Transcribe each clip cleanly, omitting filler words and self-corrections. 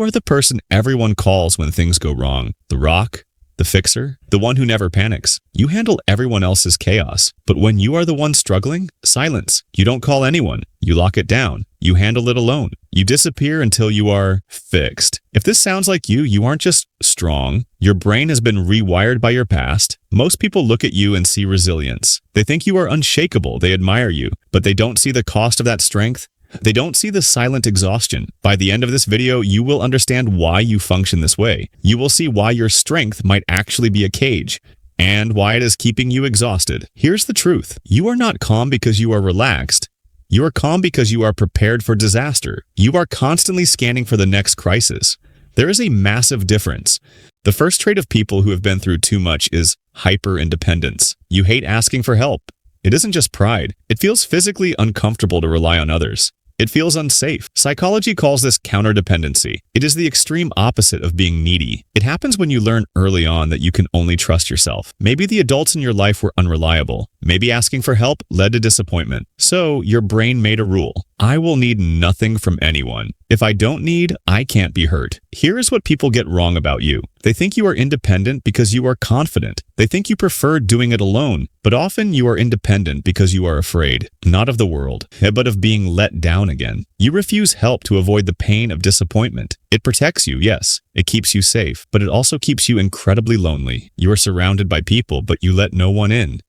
You are the person everyone calls when things go wrong. The rock, the fixer, the one who never panics. You handle everyone else's chaos. But when you are the one struggling, silence. You don't call anyone. You lock it down. You handle it alone. You disappear until you are fixed. If this sounds like you aren't just strong. Your brain has been rewired by your past. Most people look at you and see resilience. They think you are unshakable. They admire you, but they don't see the cost of that strength. They don't see the silent exhaustion. By the end of this video, you will understand why you function this way. You will see why your strength might actually be a cage, and why it is keeping you exhausted. Here's the truth. You are not calm because you are relaxed. You are calm because you are prepared for disaster. You are constantly scanning for the next crisis. There is a massive difference. The first trait of people who have been through too much is hyper-independence. You hate asking for help. It isn't just pride. It feels physically uncomfortable to rely on others. It feels unsafe. Psychology calls this counter-dependency. It is the extreme opposite of being needy. It happens when you learn early on that you can only trust yourself. Maybe the adults in your life were unreliable. Maybe asking for help led to disappointment. So your brain made a rule. I will need nothing from anyone. If I don't need, I can't be hurt. Here is what people get wrong about you. They think you are independent because you are confident. They think you prefer doing it alone. But often you are independent because you are afraid, not of the world, but of being let down again. You refuse help to avoid the pain of disappointment. It protects you, yes. It keeps you safe, but it also keeps you incredibly lonely. You are surrounded by people, but you let no one in.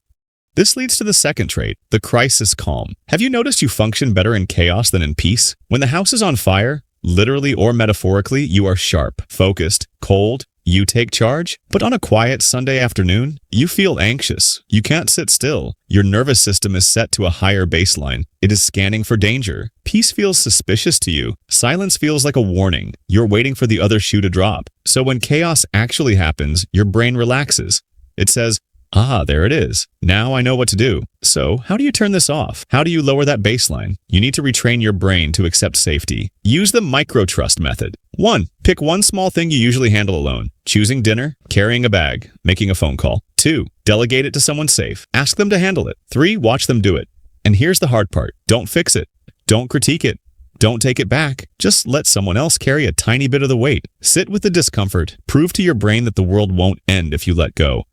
This leads to the second trait, the crisis calm. Have you noticed you function better in chaos than in peace? When the house is on fire, literally or metaphorically, you are sharp, focused, cold. You take charge, but on a quiet Sunday afternoon, you feel anxious. You can't sit still. Your nervous system is set to a higher baseline. It is scanning for danger. Peace feels suspicious to you. Silence feels like a warning. You're waiting for the other shoe to drop. So when chaos actually happens, your brain relaxes. It says, ah, there it is. Now I know what to do. So how do you turn this off? How do you lower that baseline? You need to retrain your brain to accept safety. Use the micro-trust method. 1. Pick one small thing you usually handle alone. Choosing dinner, carrying a bag, making a phone call. 2. Delegate it to someone safe. Ask them to handle it. 3. Watch them do it. And here's the hard part. Don't fix it. Don't critique it. Don't take it back. Just let someone else carry a tiny bit of the weight. Sit with the discomfort. Prove to your brain that the world won't end if you let go.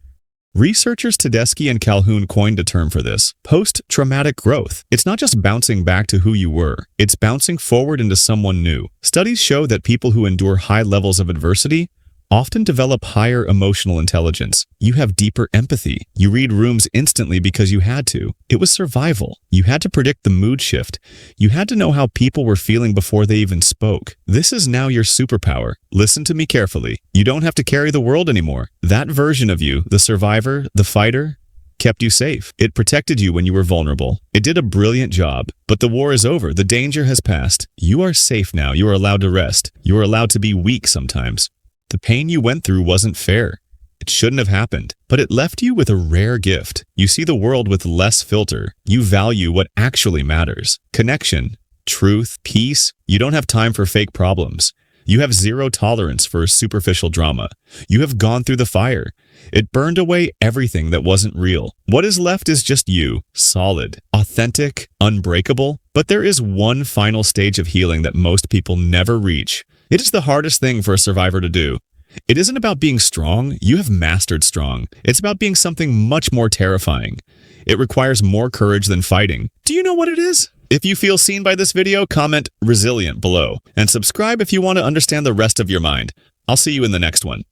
Researchers Tedeschi and Calhoun coined a term for this, post-traumatic growth. It's not just bouncing back to who you were, it's bouncing forward into someone new. Studies show that people who endure high levels of adversity often develop higher emotional intelligence. You have deeper empathy. You read rooms instantly because you had to. It was survival. You had to predict the mood shift. You had to know how people were feeling before they even spoke. This is now your superpower. Listen to me carefully. You don't have to carry the world anymore. That version of you, the survivor, the fighter, kept you safe. It protected you when you were vulnerable. It did a brilliant job. But the war is over. The danger has passed. You are safe now. You are allowed to rest. You are allowed to be weak sometimes. The pain you went through wasn't fair. It shouldn't have happened, but it left you with a rare gift. You see the world with less filter. You value what actually matters. Connection, truth, peace. You don't have time for fake problems. You have zero tolerance for superficial drama. You have gone through the fire. It burned away everything that wasn't real. What is left is just you, solid, authentic, unbreakable. But there is one final stage of healing that most people never reach. It is the hardest thing for a survivor to do. It isn't about being strong. You have mastered strong. It's about being something much more terrifying. It requires more courage than fighting. Do you know what it is? If you feel seen by this video, comment resilient below and subscribe if you want to understand the rest of your mind. I'll see you in the next one.